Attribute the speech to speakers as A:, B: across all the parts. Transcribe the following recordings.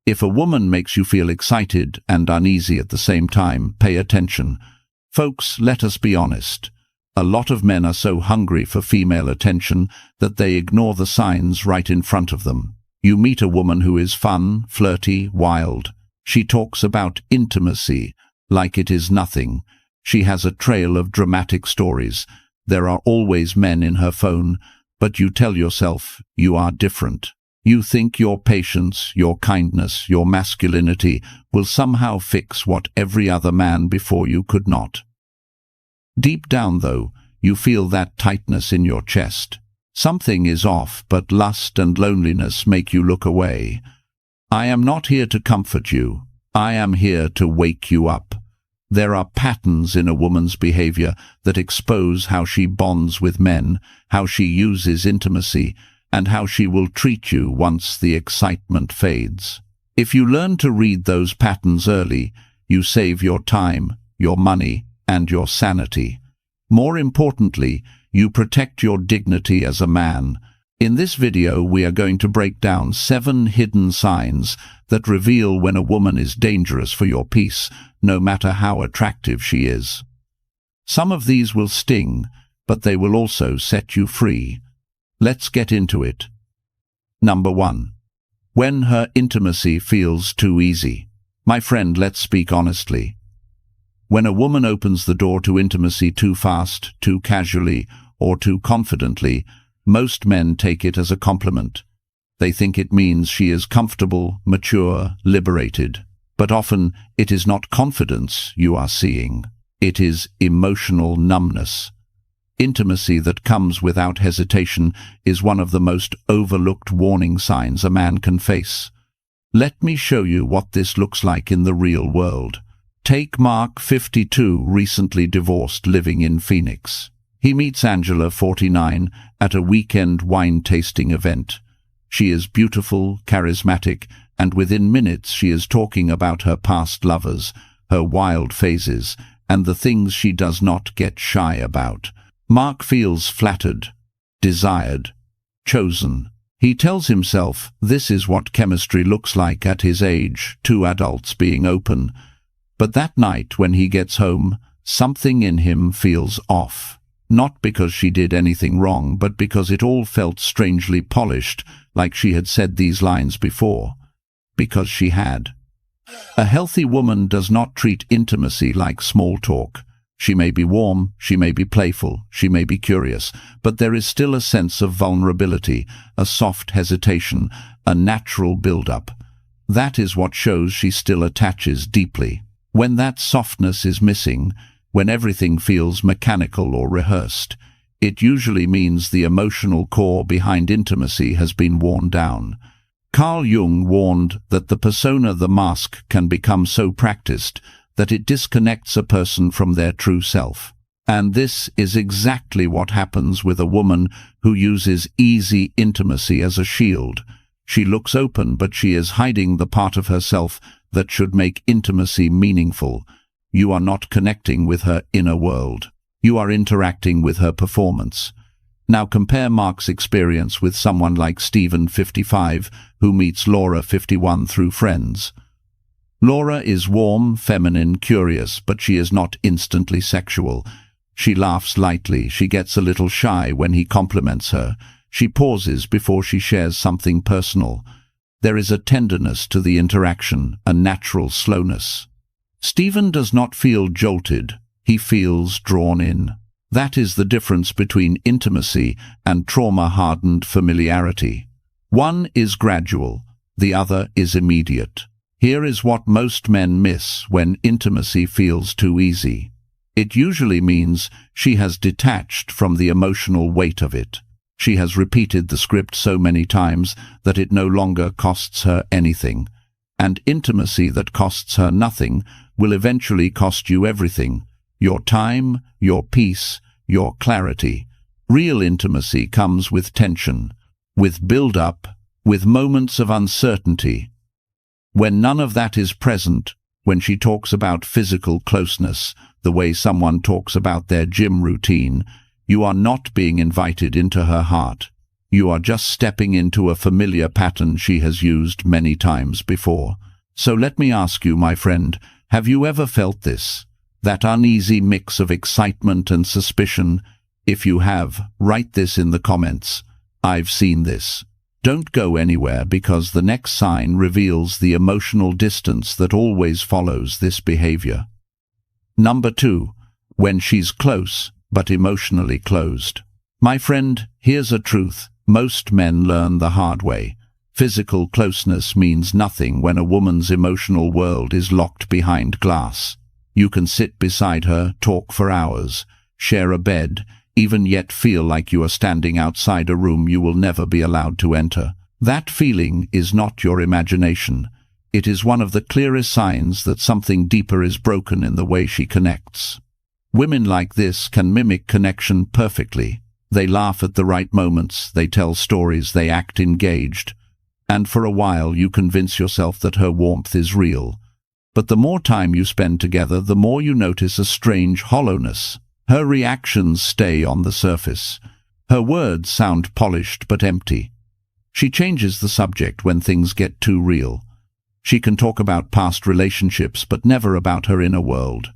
A: If a woman makes you feel excited and uneasy at the same time, pay attention. Folks, let us be honest. A lot of men are so hungry for female attention that they ignore the signs right in front of them. You meet a woman who is fun, flirty, wild. She talks about intimacy like it is nothing. She has a trail of dramatic stories. There are always men in her phone, but you tell yourself you are different. You think your patience, your kindness, your masculinity will somehow fix what every other man before you could not. Deep down, though, you feel that tightness in your chest. Something is off, but lust and loneliness make you look away. I am not here to comfort you. I am here to wake you up. There are patterns in a woman's behavior that expose how she bonds with men, how she uses intimacy, and how she will treat you once the excitement fades. If you learn to read those patterns early, you save your time, your money, and your sanity. More importantly, you protect your dignity as a man. In this video, we are going to break down 7 hidden signs that reveal when a woman is dangerous for your peace, no matter how attractive she is. Some of these will sting, but they will also set you free. Let's get into it. Number 1. When her intimacy feels too easy. My friend, let's speak honestly. When a woman opens the door to intimacy too fast, too casually, or too confidently, most men take it as a compliment. They think it means she is comfortable, mature, liberated. But often it is not confidence you are seeing. It is emotional numbness. Intimacy that comes without hesitation is one of the most overlooked warning signs a man can face. Let me show you what this looks like in the real world. Take Mark, 52, recently divorced, living in Phoenix. He meets Angela, 49, at a weekend wine-tasting event. She is beautiful, charismatic, and within minutes she is talking about her past lovers, her wild phases, and the things she does not get shy about. Mark feels flattered, desired, chosen. He tells himself this is what chemistry looks like at his age, 2 adults being open. But that night when he gets home, something in him feels off. Not because she did anything wrong, but because it all felt strangely polished, like she had said these lines before. Because she had. A healthy woman does not treat intimacy like small talk. She may be warm, she may be playful, she may be curious, but there is still a sense of vulnerability, a soft hesitation, a natural build-up. That is what shows she still attaches deeply. When that softness is missing, when everything feels mechanical or rehearsed, it usually means the emotional core behind intimacy has been worn down. Carl Jung warned that the persona, the mask, can become so practiced that it disconnects a person from their true self. And this is exactly what happens with a woman who uses easy intimacy as a shield. She looks open, but she is hiding the part of herself that should make intimacy meaningful. You are not connecting with her inner world. You are interacting with her performance. Now compare Mark's experience with someone like Stephen, 55, who meets Laura, 51, through friends. Laura is warm, feminine, curious, but she is not instantly sexual. She laughs lightly. She gets a little shy when he compliments her. She pauses before she shares something personal. There is a tenderness to the interaction, a natural slowness. Stephen does not feel jolted. He feels drawn in. That is the difference between intimacy and trauma-hardened familiarity. One is gradual, the other is immediate. Here is what most men miss when intimacy feels too easy. It usually means she has detached from the emotional weight of it. She has repeated the script so many times that it no longer costs her anything. And intimacy that costs her nothing will eventually cost you everything. Your time, your peace, your clarity. Real intimacy comes with tension, with build-up, with moments of uncertainty. When none of that is present, when she talks about physical closeness, the way someone talks about their gym routine, you are not being invited into her heart. You are just stepping into a familiar pattern she has used many times before. So let me ask you, my friend, have you ever felt this? That uneasy mix of excitement and suspicion? If you have, write this in the comments. I've seen this. Don't go anywhere, because the next sign reveals the emotional distance that always follows this behavior. Number 2. When she's close, but emotionally closed. My friend, here's a truth most men learn the hard way. Physical closeness means nothing when a woman's emotional world is locked behind glass. You can sit beside her, talk for hours, share a bed, even yet feel like you are standing outside a room you will never be allowed to enter. That feeling is not your imagination. It is one of the clearest signs that something deeper is broken in the way she connects. Women like this can mimic connection perfectly. They laugh at the right moments, they tell stories, they act engaged. And for a while you convince yourself that her warmth is real. But the more time you spend together, the more you notice a strange hollowness. Her reactions stay on the surface. Her words sound polished but empty. She changes the subject when things get too real. She can talk about past relationships but never about her inner world.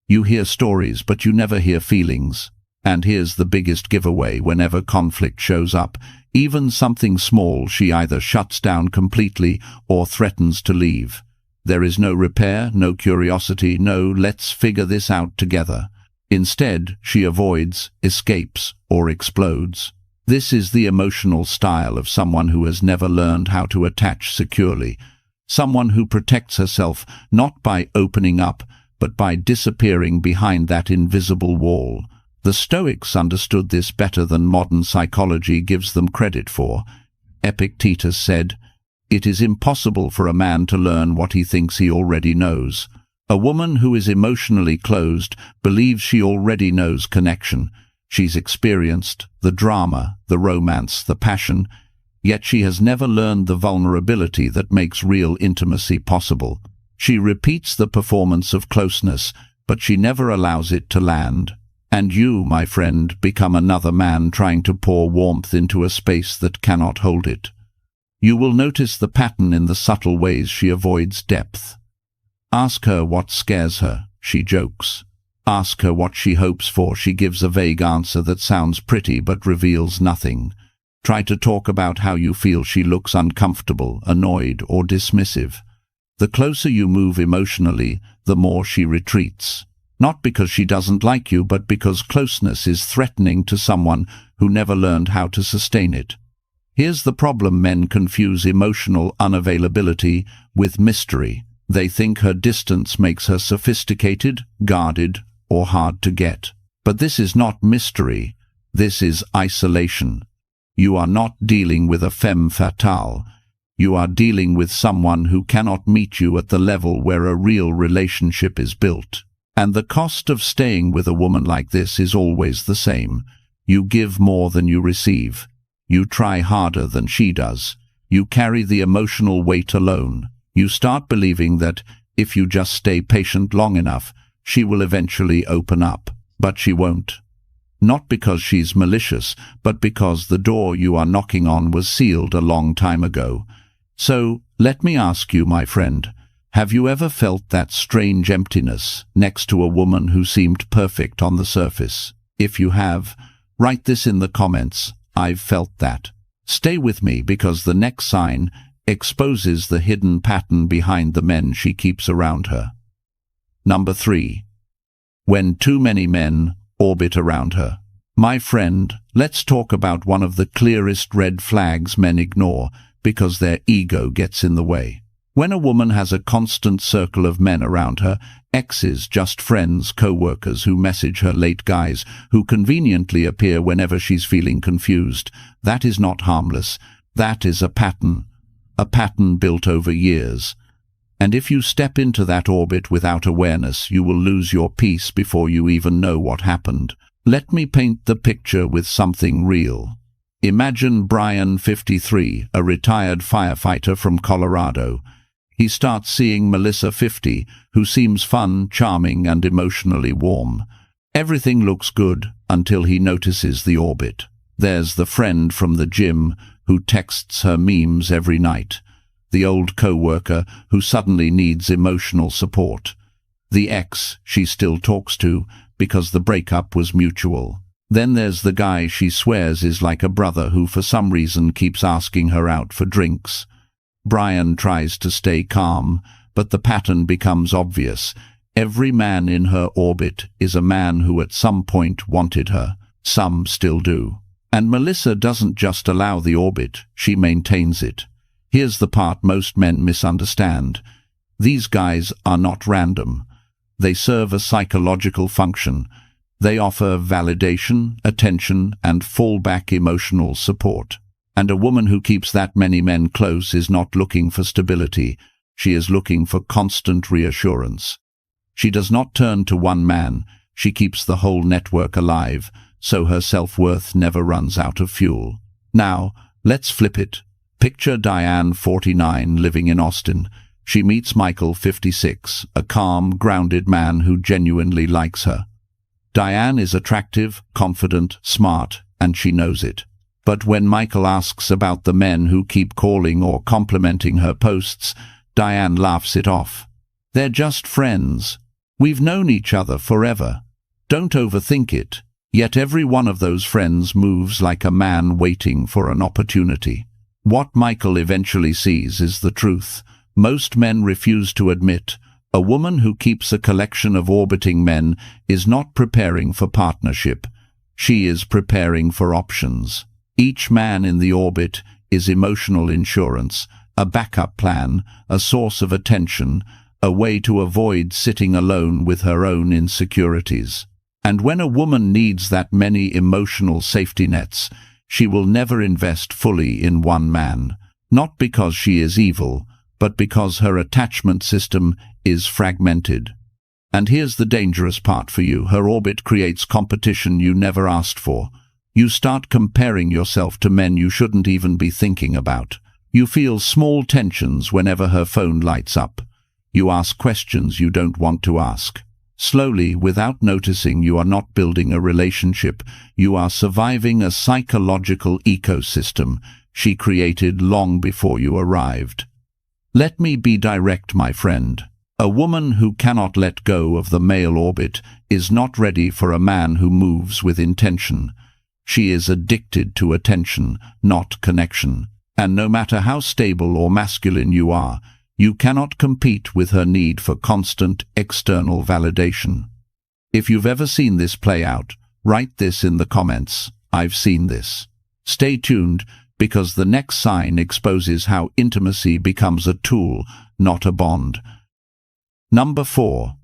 A: You hear stories but you never hear feelings. And here's the biggest giveaway: whenever conflict shows up, even something small, she either shuts down completely or threatens to leave. There is no repair, no curiosity, no "let's figure this out together." Instead, she avoids, escapes, or explodes. This is the emotional style of someone who has never learned how to attach securely. Someone who protects herself not by opening up, but by disappearing behind that invisible wall. The Stoics understood this better than modern psychology gives them credit for. Epictetus said, "It is impossible for a man to learn what he thinks he already knows." A woman who is emotionally closed believes she already knows connection. She's experienced the drama, the romance, the passion, yet she has never learned the vulnerability that makes real intimacy possible. She repeats the performance of closeness, but she never allows it to land. And you, my friend, become another man trying to pour warmth into a space that cannot hold it. You will notice the pattern in the subtle ways she avoids depth. Ask her what scares her, she jokes. Ask her what she hopes for, she gives a vague answer that sounds pretty but reveals nothing. Try to talk about how you feel, she looks uncomfortable, annoyed, or dismissive. The closer you move emotionally, the more she retreats. Not because she doesn't like you, but because closeness is threatening to someone who never learned how to sustain it. Here's the problem: men confuse emotional unavailability with mystery. They think her distance makes her sophisticated, guarded, or hard to get. But this is not mystery. This is isolation. You are not dealing with a femme fatale. You are dealing with someone who cannot meet you at the level where a real relationship is built. And the cost of staying with a woman like this is always the same. You give more than you receive. You try harder than she does. You carry the emotional weight alone. You start believing that if you just stay patient long enough, she will eventually open up. But she won't. Not because she's malicious, but because the door you are knocking on was sealed a long time ago. So, let me ask you, my friend, have you ever felt that strange emptiness next to a woman who seemed perfect on the surface? If you have, write this in the comments. I've felt that. Stay with me, because the next sign exposes the hidden pattern behind the men she keeps around her. Number 3. When too many men orbit around her. My friend, let's talk about one of the clearest red flags men ignore because their ego gets in the way. When a woman has a constant circle of men around her, exes, just friends, co-workers who message her, late guys who conveniently appear whenever she's feeling confused, that is not harmless. That is a pattern built over years. And if you step into that orbit without awareness, you will lose your peace before you even know what happened. Let me paint the picture with something real. Imagine Brian, 53, a retired firefighter from Colorado. He starts seeing Melissa, 50, who seems fun, charming, and emotionally warm. Everything looks good until he notices the orbit. There's the friend from the gym who texts her memes every night. The old co-worker who suddenly needs emotional support. The ex she still talks to because the breakup was mutual. Then there's the guy she swears is like a brother who for some reason keeps asking her out for drinks. Brian tries to stay calm, but the pattern becomes obvious. Every man in her orbit is a man who at some point wanted her. Some still do. And Melissa doesn't just allow the orbit, she maintains it. Here's the part most men misunderstand. These guys are not random. They serve a psychological function. They offer validation, attention, and fallback emotional support. And a woman who keeps that many men close is not looking for stability. She is looking for constant reassurance. She does not turn to one man. She keeps the whole network alive, so her self-worth never runs out of fuel. Now, let's flip it. Picture Diane, 49, living in Austin. She meets Michael, 56, a calm, grounded man who genuinely likes her. Diane is attractive, confident, smart, and she knows it. But when Michael asks about the men who keep calling or complimenting her posts, Diane laughs it off. They're just friends. We've known each other forever. Don't overthink it. Yet every one of those friends moves like a man waiting for an opportunity. What Michael eventually sees is the truth. Most men refuse to admit. A woman who keeps a collection of orbiting men is not preparing for partnership. She is preparing for options. Each man in the orbit is emotional insurance, a backup plan, a source of attention, a way to avoid sitting alone with her own insecurities. And when a woman needs that many emotional safety nets, she will never invest fully in one man, not because she is evil, but because her attachment system is fragmented. And here's the dangerous part for you. Her orbit creates competition you never asked for. You start comparing yourself to men you shouldn't even be thinking about. You feel small tensions whenever her phone lights up. You ask questions you don't want to ask. Slowly, without noticing, you are not building a relationship. You are surviving a psychological ecosystem she created long before you arrived. Let me be direct, my friend. A woman who cannot let go of the male orbit is not ready for a man who moves with intention. She is addicted to attention, not connection. And no matter how stable or masculine you are, you cannot compete with her need for constant external validation. If you've ever seen this play out, write this in the comments. I've seen this. Stay tuned, because the next sign exposes how intimacy becomes a tool, not a bond. Number 4.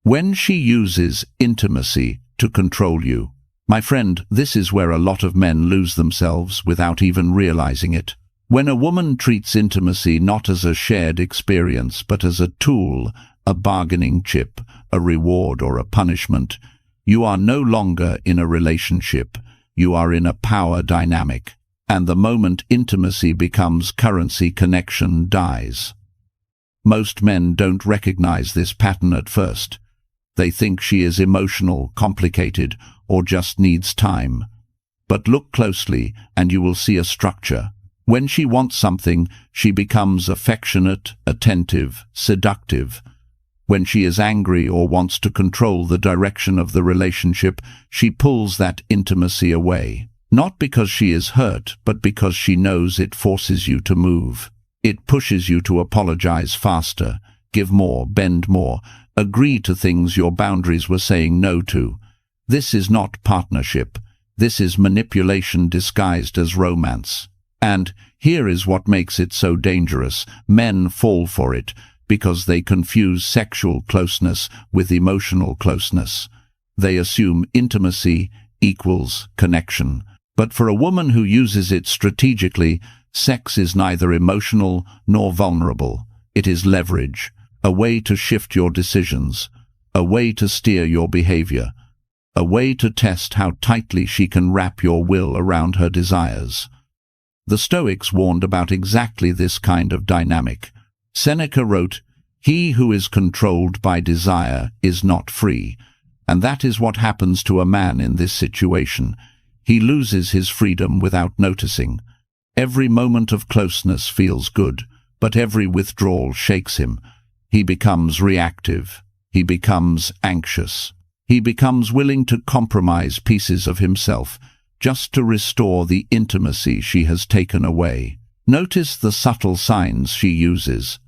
A: When she uses intimacy to control you. My friend, this is where a lot of men lose themselves without even realizing it. When a woman treats intimacy not as a shared experience, but as a tool, a bargaining chip, a reward or a punishment, you are no longer in a relationship. You are in a power dynamic. And the moment intimacy becomes currency, connection dies. Most men don't recognize this pattern at first. They think she is emotional, complicated, or just needs time. But look closely and you will see a structure. When she wants something, she becomes affectionate, attentive, seductive. When she is angry or wants to control the direction of the relationship, she pulls that intimacy away. Not because she is hurt, but because she knows it forces you to move. It pushes you to apologize faster, give more, bend more, agree to things your boundaries were saying no to. This is not partnership. This is manipulation disguised as romance. And here is what makes it so dangerous. Men fall for it because they confuse sexual closeness with emotional closeness. They assume intimacy equals connection. But for a woman who uses it strategically, sex is neither emotional nor vulnerable. It is leverage, a way to shift your decisions, a way to steer your behavior, a way to test how tightly she can wrap your will around her desires. The Stoics warned about exactly this kind of dynamic. Seneca wrote, "He who is controlled by desire is not free," and that is what happens to a man in this situation. He loses his freedom without noticing. Every moment of closeness feels good, but every withdrawal shakes him. He becomes reactive. He becomes anxious. He becomes willing to compromise pieces of himself just to restore the intimacy she has taken away. Notice the subtle signs she uses.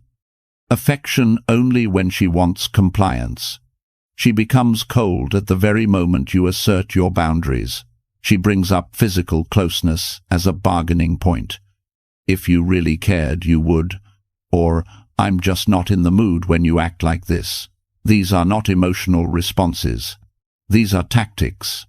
A: Affection only when she wants compliance. She becomes cold at the very moment you assert your boundaries. She brings up physical closeness as a bargaining point. If you really cared, you would. Or, I'm just not in the mood when you act like this. These are not emotional responses. These are tactics.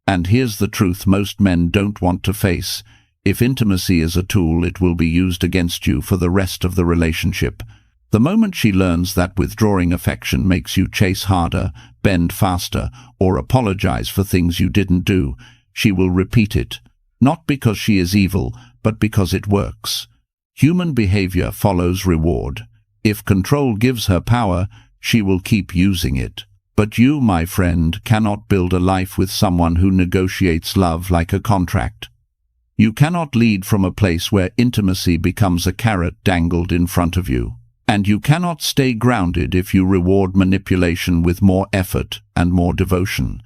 A: And here's the truth most men don't want to face. If intimacy is a tool, it will be used against you for the rest of the relationship. The moment she learns that withdrawing affection makes you chase harder, bend faster, or apologize for things you didn't do, she will repeat it, not because she is evil, but because it works. Human behavior follows reward. If control gives her power, she will keep using it. But you, my friend, cannot build a life with someone who negotiates love like a contract. You cannot lead from a place where intimacy becomes a carrot dangled in front of you. And you cannot stay grounded if you reward manipulation with more effort and more devotion.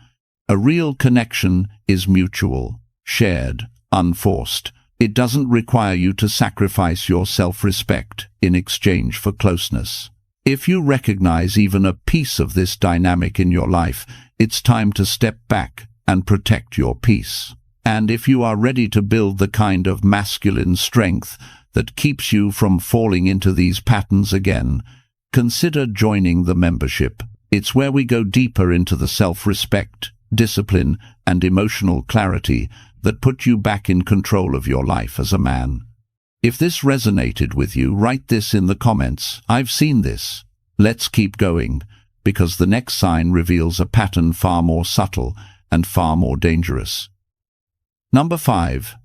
A: A real connection is mutual, shared, unforced. It doesn't require you to sacrifice your self-respect in exchange for closeness. If you recognize even a piece of this dynamic in your life, it's time to step back and protect your peace. And if you are ready to build the kind of masculine strength that keeps you from falling into these patterns again, consider joining the membership. It's where we go deeper into the self-respect, discipline, and emotional clarity that put you back in control of your life as a man. If this resonated with you, write this in the comments. I've seen this. Let's keep going, because the next sign reveals a pattern far more subtle and far more dangerous. Number 5.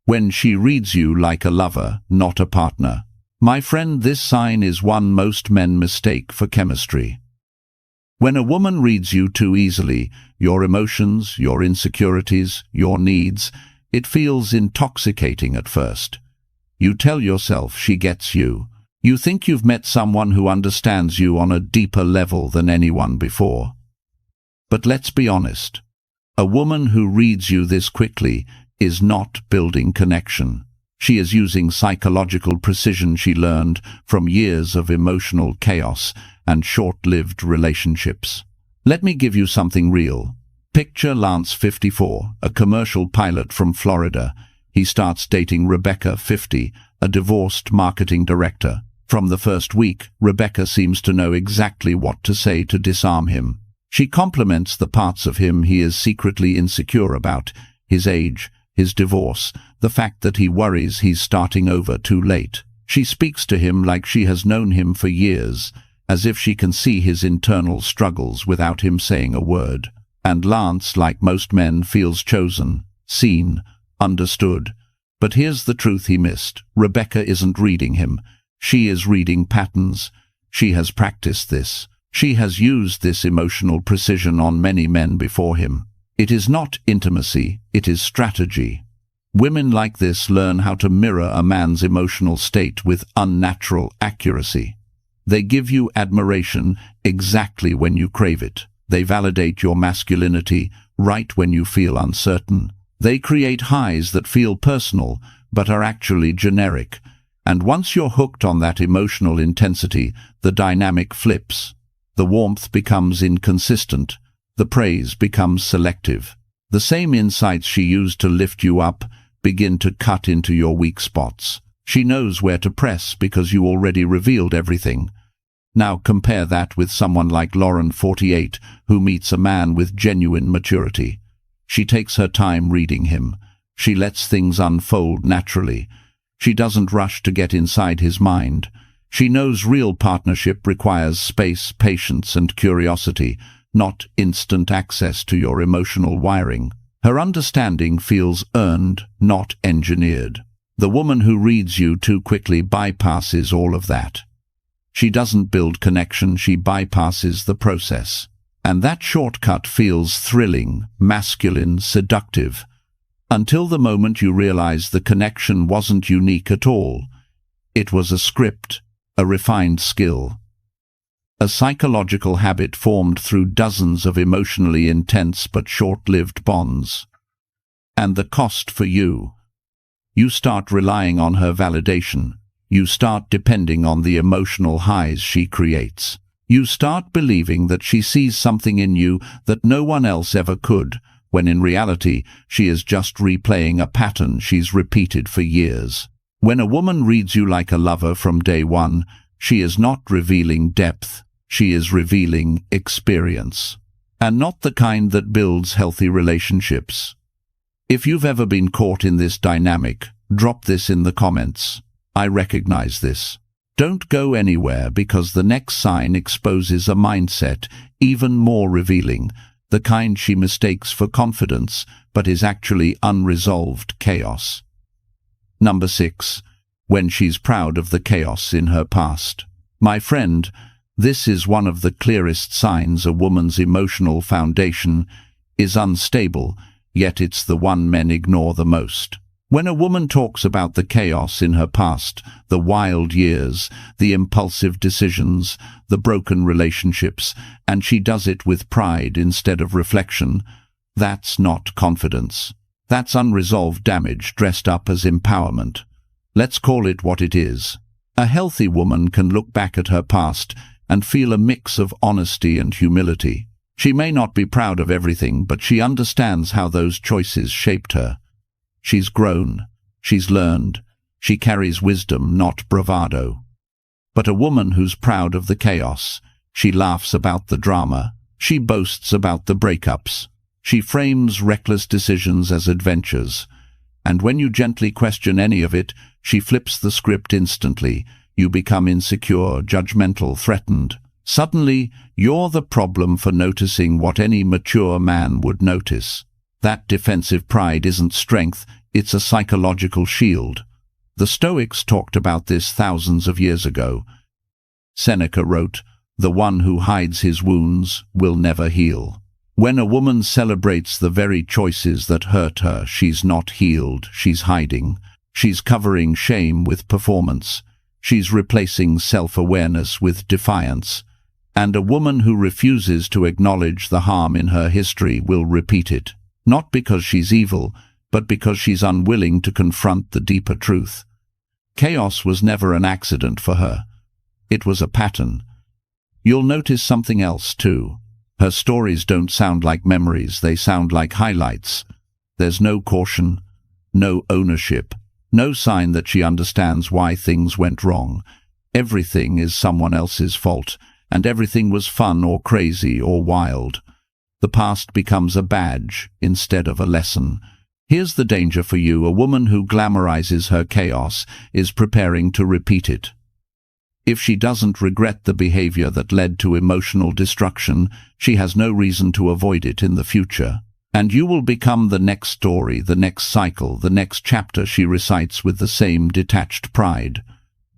A: When she reads you like a lover, not a partner. My friend, this sign is one most men mistake for chemistry. When a woman reads you too easily, your emotions, your insecurities, your needs, it feels intoxicating at first. You tell yourself she gets you. You think you've met someone who understands you on a deeper level than anyone before. But let's be honest. A woman who reads you this quickly is not building connection. She is using psychological precision she learned from years of emotional chaos and short-lived relationships. Let me give you something real. Picture Lance, 54, a commercial pilot from Florida. He starts dating Rebecca, 50, a divorced marketing director. From the first week, Rebecca seems to know exactly what to say to disarm him. She compliments the parts of him he is secretly insecure about: his age, his divorce, the fact that he worries he's starting over too late. She speaks to him like she has known him for years, as if she can see his internal struggles without him saying a word. And Lance, like most men, feels chosen, seen, understood. But here's the truth he missed. Rebecca isn't reading him. She is reading patterns. She has practiced this. She has used this emotional precision on many men before him. It is not intimacy, it is strategy. Women like this learn how to mirror a man's emotional state with unnatural accuracy. They give you admiration exactly when you crave it. They validate your masculinity right when you feel uncertain. They create highs that feel personal but are actually generic. And once you're hooked on that emotional intensity, the dynamic flips. The warmth becomes inconsistent. The praise becomes selective. The same insights she used to lift you up begin to cut into your weak spots. She knows where to press because you already revealed everything. Now compare that with someone like Lauren, 48, who meets a man with genuine maturity. She takes her time reading him. She lets things unfold naturally. She doesn't rush to get inside his mind. She knows real partnership requires space, patience, and curiosity, not instant access to your emotional wiring. Her understanding feels earned, not engineered. The woman who reads you too quickly bypasses all of that. She doesn't build connection, she bypasses the process. And that shortcut feels thrilling, masculine, seductive. until the moment you realize the connection wasn't unique at all. It was a script, a refined skill, a psychological habit formed through dozens of emotionally intense but short-lived bonds. And the cost for you? You start relying on her validation. You start depending on the emotional highs she creates. You start believing that she sees something in you that no one else ever could, when in reality she is just replaying a pattern she's repeated for years. When a woman reads you like a lover from day one, she is not revealing depth, she is revealing experience. And not the kind that builds healthy relationships. If you've ever been caught in this dynamic, drop this in the comments. I recognize this. Don't go anywhere, because the next sign exposes a mindset even more revealing, the kind she mistakes for confidence but is actually unresolved chaos. Number 6. When she's proud of the chaos in her past. My friend, this is one of the clearest signs a woman's emotional foundation is unstable, yet it's the one men ignore the most. When a woman talks about the chaos in her past, the wild years, the impulsive decisions, the broken relationships, and she does it with pride instead of reflection, that's not confidence. That's unresolved damage dressed up as empowerment. Let's call it what it is. A healthy woman can look back at her past and feel a mix of honesty and humility. She may not be proud of everything, but she understands how those choices shaped her. She's grown, she's learned, she carries wisdom, not bravado. But a woman who's proud of the chaos, she laughs about the drama, she boasts about the breakups, she frames reckless decisions as adventures, and when you gently question any of it, she flips the script instantly. You become insecure, judgmental, threatened. Suddenly, you're the problem for noticing what any mature man would notice. That defensive pride isn't strength, it's a psychological shield. The Stoics talked about this thousands of years ago. Seneca wrote, "The one who hides his wounds will never heal." When a woman celebrates the very choices that hurt her, she's not healed, she's hiding. She's covering shame with performance. She's replacing self-awareness with defiance. And a woman who refuses to acknowledge the harm in her history will repeat it. Not because she's evil, but because she's unwilling to confront the deeper truth. Chaos was never an accident for her. It was a pattern. You'll notice something else, too. Her stories don't sound like memories, they sound like highlights. There's no caution, no ownership, no sign that she understands why things went wrong. Everything is someone else's fault, and everything was fun or crazy or wild. The past becomes a badge instead of a lesson. Here's the danger for you: a woman who glamorizes her chaos is preparing to repeat it. If she doesn't regret the behavior that led to emotional destruction, she has no reason to avoid it in the future. And you will become the next story, the next cycle, the next chapter she recites with the same detached pride.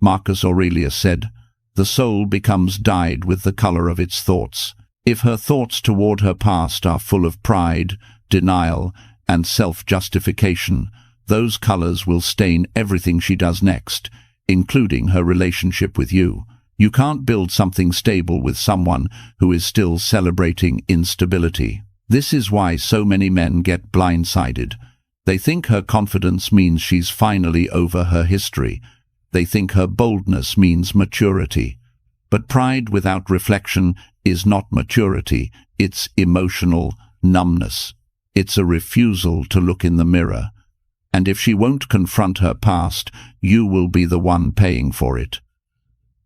A: Marcus Aurelius said, "The soul becomes dyed with the color of its thoughts." If her thoughts toward her past are full of pride, denial, and self-justification, those colors will stain everything she does next, including her relationship with you. You can't build something stable with someone who is still celebrating instability. This is why so many men get blindsided. They think her confidence means she's finally over her history. They think her boldness means maturity. But pride without reflection is not maturity, it's emotional numbness. It's a refusal to look in the mirror. And if she won't confront her past, you will be the one paying for it.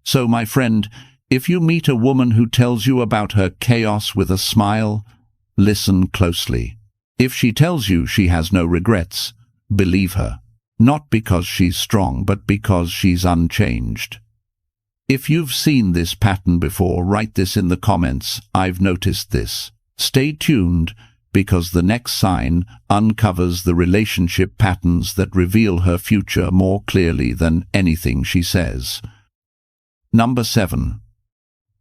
A: So, my friend, if you meet a woman who tells you about her chaos with a smile, listen closely. If she tells you she has no regrets, believe her. Not because she's strong, but because she's unchanged. If you've seen this pattern before, write this in the comments. I've noticed this. Stay tuned, because the next sign uncovers the relationship patterns that reveal her future more clearly than anything she says. Number 7.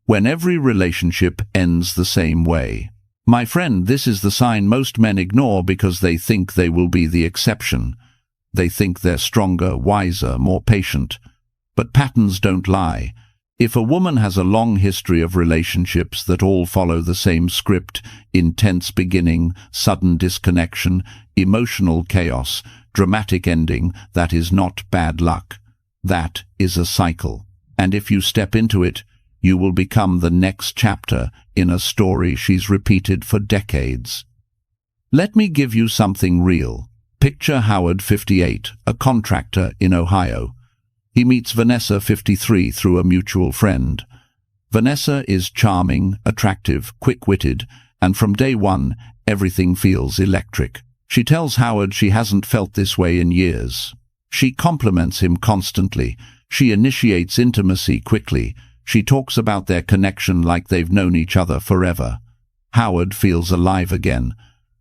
A: When every relationship ends the same way. My friend, this is the sign most men ignore because they think they will be the exception. They think they're stronger, wiser, more patient. But patterns don't lie. If a woman has a long history of relationships that all follow the same script, intense beginning, sudden disconnection, emotional chaos, dramatic ending, that is not bad luck. That is a cycle. And if you step into it, you will become the next chapter in a story she's repeated for decades. Let me give you something real. Picture Howard, 58, a contractor in Ohio. He meets Vanessa, 53, through a mutual friend. Vanessa is charming, attractive, quick-witted, and from day one, everything feels electric. She tells Howard she hasn't felt this way in years. She compliments him constantly. She initiates intimacy quickly. She talks about their connection like they've known each other forever. Howard feels alive again,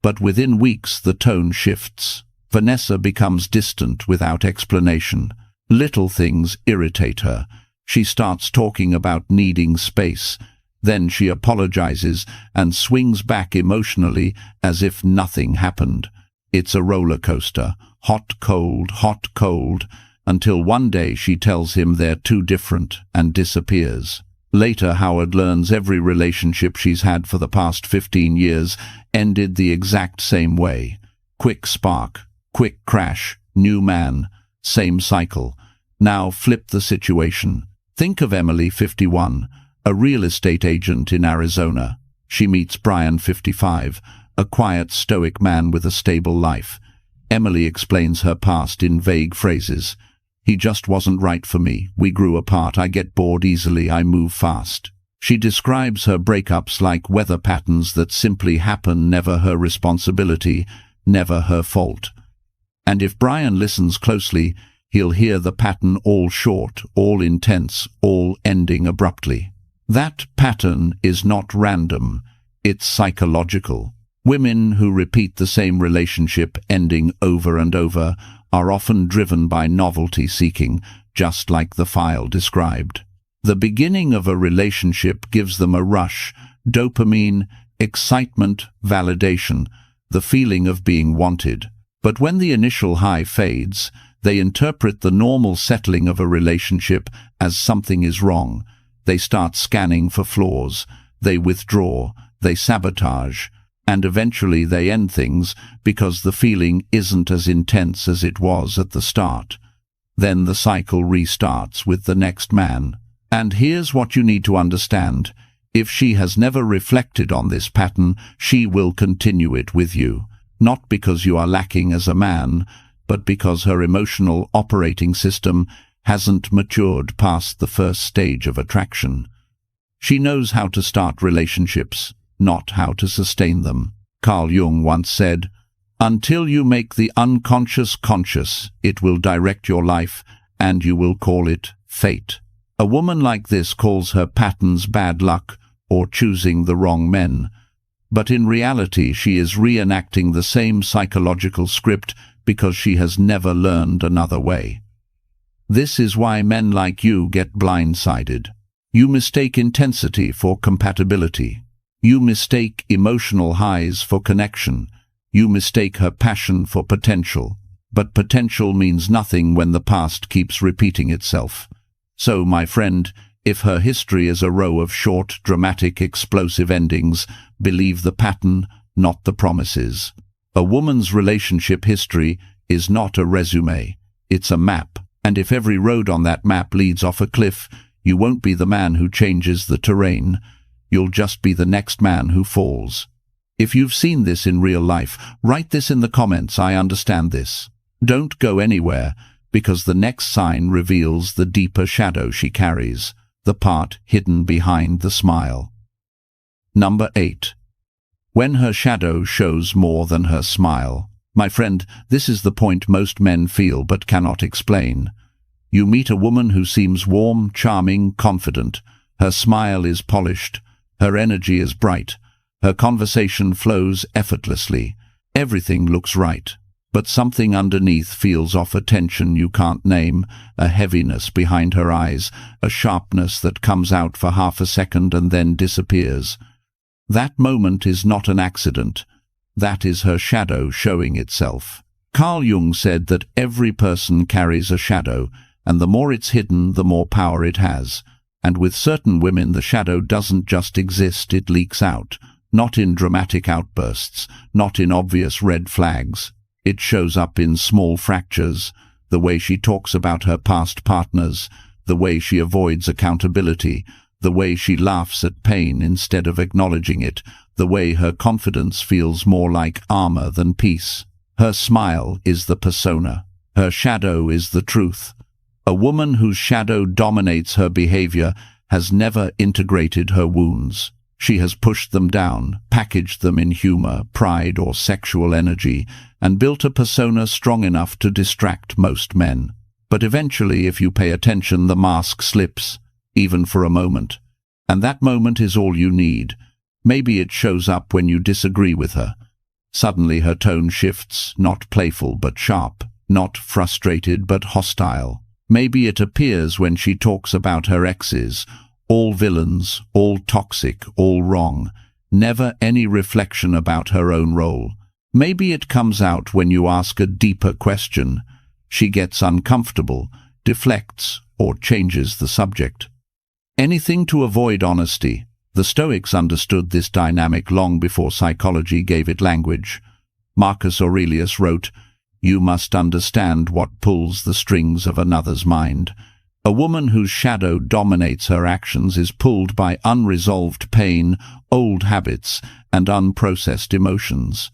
A: but within weeks the tone shifts. Vanessa becomes distant without explanation. Little things irritate her. She starts talking about needing space. Then she apologizes and swings back emotionally as if nothing happened. It's a roller coaster, hot, cold, until one day she tells him they're too different and disappears. Later, Howard learns every relationship she's had for the past 15 years ended the exact same way. Quick spark, quick crash, new man, same cycle. Now flip the situation. Think of Emily, 51, a real estate agent in Arizona. She meets Brian, 55, a quiet, stoic man with a stable life. Emily explains her past in vague phrases. He just wasn't right for me. We grew apart. I get bored easily. I move fast. She describes her breakups like weather patterns that simply happen, never her responsibility, never her fault. And if Brian listens closely, he'll hear the pattern: all short, all intense, all ending abruptly. That pattern is not random. It's psychological. Women who repeat the same relationship ending over and over are often driven by novelty seeking, just like the file described. The beginning of a relationship gives them a rush, dopamine, excitement, validation, the feeling of being wanted. But when the initial high fades, they interpret the normal settling of a relationship as something is wrong. They start scanning for flaws. They withdraw. They sabotage. And eventually they end things because the feeling isn't as intense as it was at the start. Then the cycle restarts with the next man. And here's what you need to understand. If she has never reflected on this pattern, she will continue it with you. Not because you are lacking as a man, but because her emotional operating system hasn't matured past the first stage of attraction. She knows how to start relationships, not how to sustain them. Carl Jung once said, "Until you make the unconscious conscious, it will direct your life, and you will call it fate." A woman like this calls her patterns bad luck or choosing the wrong men. But in reality, she is reenacting the same psychological script because she has never learned another way. This is why men like you get blindsided. You mistake intensity for compatibility. You mistake emotional highs for connection. You mistake her passion for potential. But potential means nothing when the past keeps repeating itself. So, my friend, if her history is a row of short, dramatic, explosive endings, believe the pattern, not the promises. A woman's relationship history is not a resume. It's a map. And if every road on that map leads off a cliff, you won't be the man who changes the terrain. You'll just be the next man who falls. If you've seen this in real life, write this in the comments. I understand this. Don't go anywhere, because the next sign reveals the deeper shadow she carries, the part hidden behind the smile. Number 8. When her shadow shows more than her smile. My friend, this is the point most men feel but cannot explain. You meet a woman who seems warm, charming, confident. Her smile is polished. Her energy is bright. Her conversation flows effortlessly. Everything looks right. But something underneath feels off, a tension you can't name, a heaviness behind her eyes, a sharpness that comes out for half a second and then disappears. That moment is not an accident. That is her shadow showing itself. Carl Jung said that every person carries a shadow, and the more it's hidden, the more power it has. And with certain women, the shadow doesn't just exist, it leaks out. Not in dramatic outbursts, not in obvious red flags. It shows up in small fractures, the way she talks about her past partners, the way she avoids accountability, the way she laughs at pain instead of acknowledging it, the way her confidence feels more like armor than peace. Her smile is the persona. Her shadow is the truth. A woman whose shadow dominates her behavior has never integrated her wounds. She has pushed them down, packaged them in humor, pride, or sexual energy, and built a persona strong enough to distract most men. But eventually, if you pay attention, the mask slips, even for a moment. And that moment is all you need. Maybe it shows up when you disagree with her. Suddenly her tone shifts, not playful but sharp, not frustrated but hostile. Maybe it appears when she talks about her exes, all villains, all toxic, all wrong, never any reflection about her own role. Maybe it comes out when you ask a deeper question. She gets uncomfortable, deflects, or changes the subject. Anything to avoid honesty. The Stoics understood this dynamic long before psychology gave it language. Marcus Aurelius wrote, "You must understand what pulls the strings of another's mind." A woman whose shadow dominates her actions is pulled by unresolved pain, old habits, and unprocessed emotions.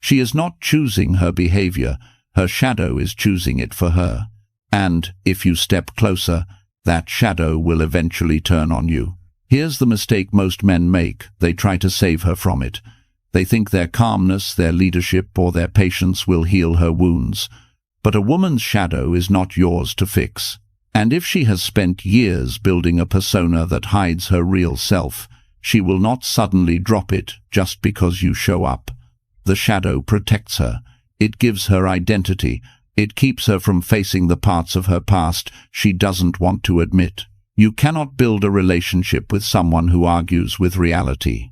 A: She is not choosing her behavior, her shadow is choosing it for her. And, if you step closer, that shadow will eventually turn on you. Here's the mistake most men make. They try to save her from it. They think their calmness, their leadership, or their patience will heal her wounds. But a woman's shadow is not yours to fix. And if she has spent years building a persona that hides her real self, she will not suddenly drop it just because you show up. The shadow protects her. It gives her identity. It keeps her from facing the parts of her past she doesn't want to admit. You cannot build a relationship with someone who argues with reality.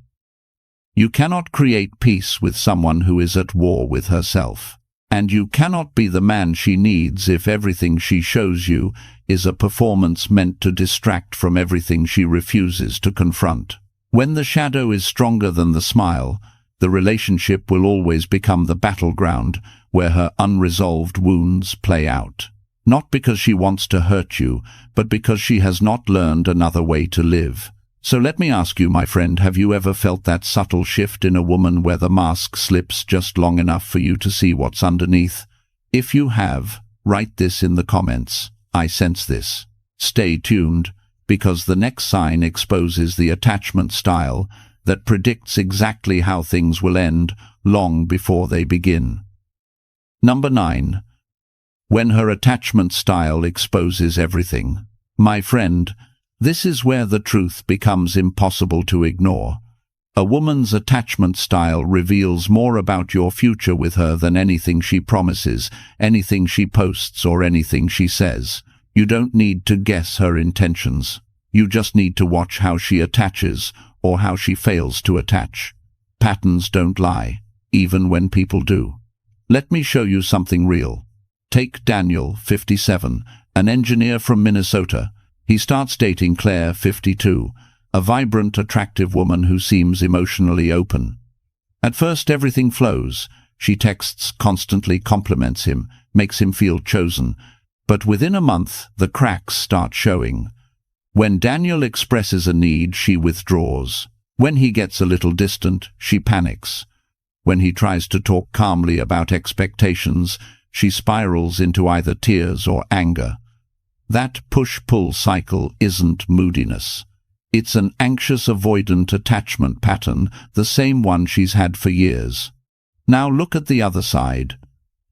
A: You cannot create peace with someone who is at war with herself. And you cannot be the man she needs if everything she shows you is a performance meant to distract from everything she refuses to confront. When the shadow is stronger than the smile, the relationship will always become the battleground where her unresolved wounds play out. Not because she wants to hurt you, but because she has not learned another way to live. So let me ask you, my friend, have you ever felt that subtle shift in a woman where the mask slips just long enough for you to see what's underneath? If you have, write this in the comments. I sense this. Stay tuned, because the next sign exposes the attachment style that predicts exactly how things will end long before they begin. Number 9. When her attachment style exposes everything. My friend, this is where the truth becomes impossible to ignore. A woman's attachment style reveals more about your future with her than anything she promises, anything she posts, or anything she says. You don't need to guess her intentions. You just need to watch how she attaches, or how she fails to attach. Patterns don't lie, even when people do. Let me show you something real. Take Daniel, 57, an engineer from Minnesota. He starts dating Claire, 52, a vibrant, attractive woman who seems emotionally open. At first, everything flows. She texts, constantly compliments him, makes him feel chosen. But within a month, the cracks start showing. When Daniel expresses a need, she withdraws. When he gets a little distant, she panics. When he tries to talk calmly about expectations, she spirals into either tears or anger. That push-pull cycle isn't moodiness. It's an anxious, avoidant attachment pattern, the same one she's had for years. Now look at the other side.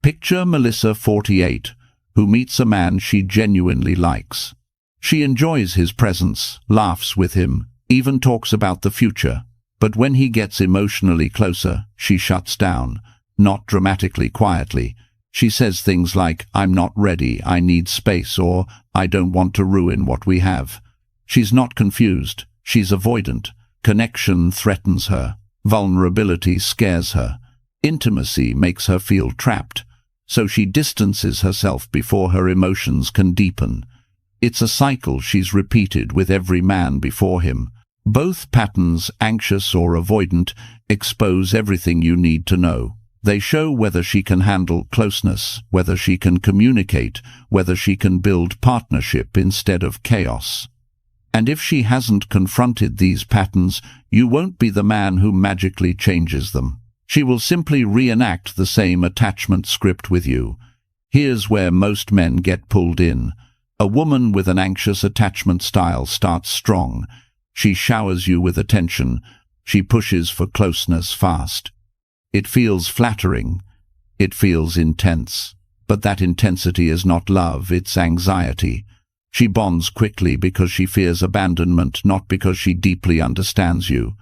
A: Picture Melissa, 48, who meets a man she genuinely likes. She enjoys his presence, laughs with him, even talks about the future. But when he gets emotionally closer, she shuts down, not dramatically, quietly. She says things like, "I'm not ready, I need space," or "I don't want to ruin what we have." She's not confused, she's avoidant. Connection threatens her. Vulnerability scares her. Intimacy makes her feel trapped, so she distances herself before her emotions can deepen. It's a cycle she's repeated with every man before him. Both patterns, anxious or avoidant, expose everything you need to know. They show whether she can handle closeness, whether she can communicate, whether she can build partnership instead of chaos. And if she hasn't confronted these patterns, you won't be the man who magically changes them. She will simply reenact the same attachment script with you. Here's where most men get pulled in. A woman with an anxious attachment style starts strong. She showers you with attention. She pushes for closeness fast. It feels flattering. It feels intense. But that intensity is not love, it's anxiety. She bonds quickly because she fears abandonment, not because she deeply understands you.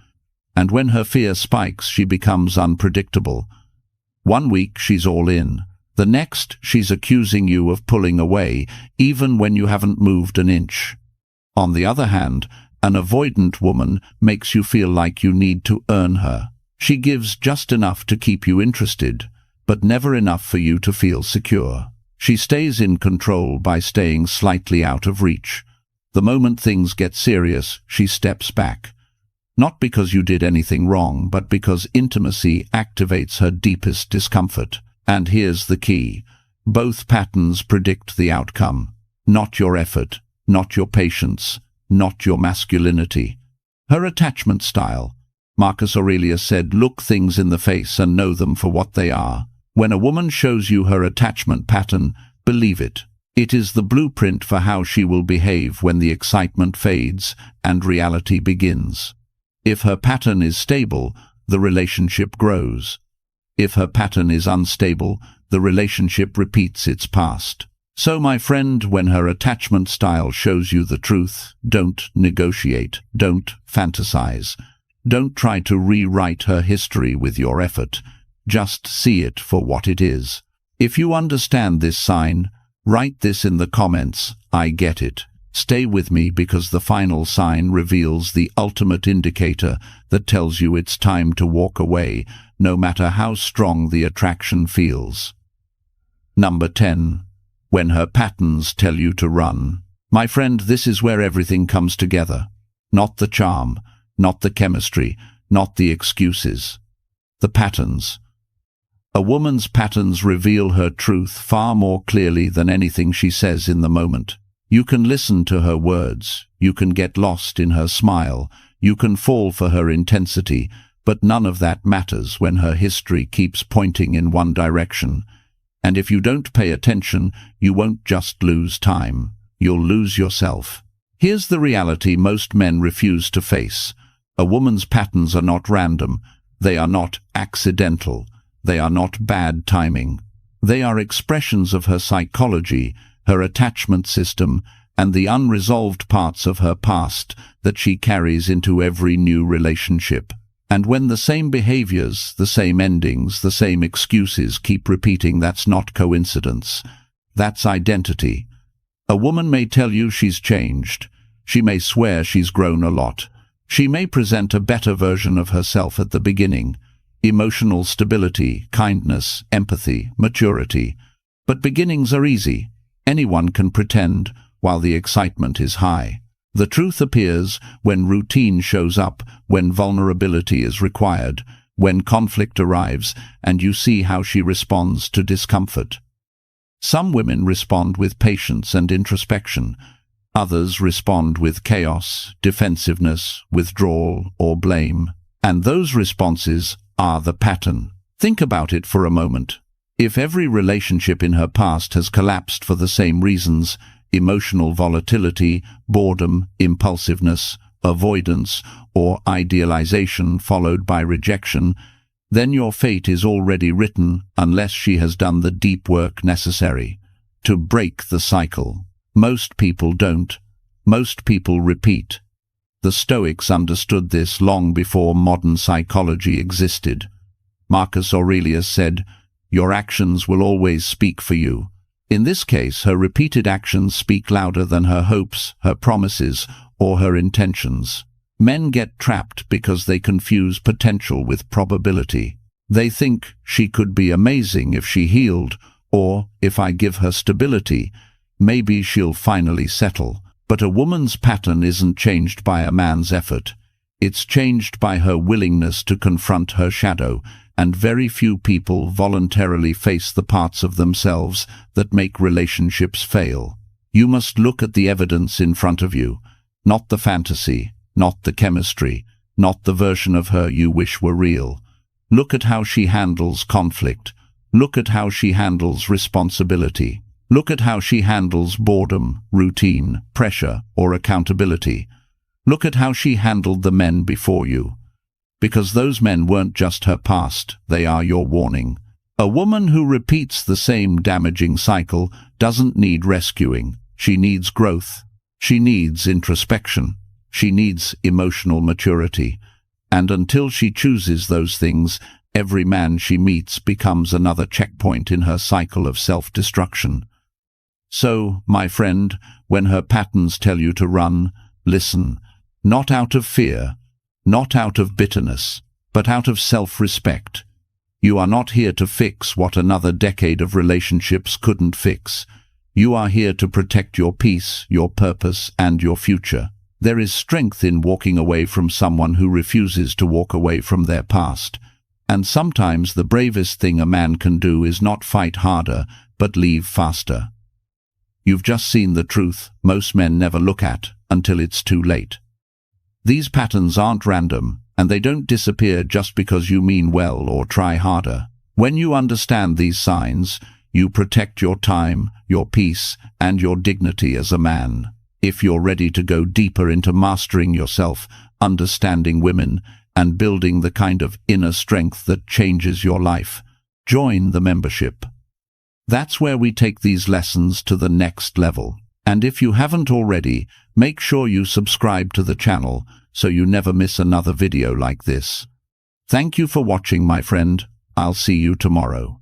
A: And when her fear spikes, she becomes unpredictable. One week she's all in. The next, she's accusing you of pulling away, even when you haven't moved an inch. On the other hand, an avoidant woman makes you feel like you need to earn her. She gives just enough to keep you interested, but never enough for you to feel secure. She stays in control by staying slightly out of reach. The moment things get serious, she steps back. Not because you did anything wrong, but because intimacy activates her deepest discomfort. And here's the key. Both patterns predict the outcome. Not your effort, not your patience, not your masculinity. Her attachment style. Marcus Aurelius said, "Look things in the face and know them for what they are." When a woman shows you her attachment pattern, believe it. It is the blueprint for how she will behave when the excitement fades and reality begins. If her pattern is stable, the relationship grows. If her pattern is unstable, the relationship repeats its past. So, my friend, when her attachment style shows you the truth, don't negotiate, don't fantasize. Don't try to rewrite her history with your effort. Just see it for what it is. If you understand this sign, write this in the comments, "I get it." Stay with me because the final sign reveals the ultimate indicator that tells you it's time to walk away, no matter how strong the attraction feels. Number 10. When her patterns tell you to run. My friend, this is where everything comes together. Not the charm, not the chemistry, not the excuses. The patterns. A woman's patterns reveal her truth far more clearly than anything she says in the moment. You can listen to her words, you can get lost in her smile, you can fall for her intensity, but none of that matters when her history keeps pointing in one direction. And if you don't pay attention, you won't just lose time, you'll lose yourself. Here's the reality most men refuse to face. A woman's patterns are not random, they are not accidental, they are not bad timing. They are expressions of her psychology, her attachment system, and the unresolved parts of her past that she carries into every new relationship. And when the same behaviors, the same endings, the same excuses keep repeating, that's not coincidence. That's identity. A woman may tell you she's changed. She may swear she's grown a lot. She may present a better version of herself at the beginning. Emotional stability, kindness, empathy, maturity. But beginnings are easy. Anyone can pretend while the excitement is high. The truth appears when routine shows up, when vulnerability is required, when conflict arrives, and you see how she responds to discomfort. Some women respond with patience and introspection. Others respond with chaos, defensiveness, withdrawal, or blame. And those responses are the pattern. Think about it for a moment. If every relationship in her past has collapsed for the same reasons, emotional volatility, boredom, impulsiveness, avoidance, or idealization followed by rejection, then your fate is already written unless she has done the deep work necessary to break the cycle. Most people don't. Most people repeat. The Stoics understood this long before modern psychology existed. Marcus Aurelius said, "Your actions will always speak for you." In this case, her repeated actions speak louder than her hopes, her promises, or her intentions. Men get trapped because they confuse potential with probability. They think she could be amazing if she healed, or if I give her stability, maybe she'll finally settle. But a woman's pattern isn't changed by a man's effort. It's changed by her willingness to confront her shadow, and very few people voluntarily face the parts of themselves that make relationships fail. You must look at the evidence in front of you, not the fantasy, not the chemistry, not the version of her you wish were real. Look at how she handles conflict. Look at how she handles responsibility. Look at how she handles boredom, routine, pressure, or accountability. Look at how she handled the men before you. Because those men weren't just her past, they are your warning. A woman who repeats the same damaging cycle doesn't need rescuing. She needs growth. She needs introspection. She needs emotional maturity. And until she chooses those things, every man she meets becomes another checkpoint in her cycle of self-destruction. So, my friend, when her patterns tell you to run, listen, not out of fear, not out of bitterness, but out of self-respect. You are not here to fix what another decade of relationships couldn't fix. You are here to protect your peace, your purpose, and your future. There is strength in walking away from someone who refuses to walk away from their past. And sometimes the bravest thing a man can do is not fight harder, but leave faster. You've just seen the truth most men never look at until it's too late. These patterns aren't random, and they don't disappear just because you mean well or try harder. When you understand these signs, you protect your time, your peace, and your dignity as a man. If you're ready to go deeper into mastering yourself, understanding women, and building the kind of inner strength that changes your life, join the membership. That's where we take these lessons to the next level. And if you haven't already, make sure you subscribe to the channel so you never miss another video like this. Thank you for watching, my friend. I'll see you tomorrow.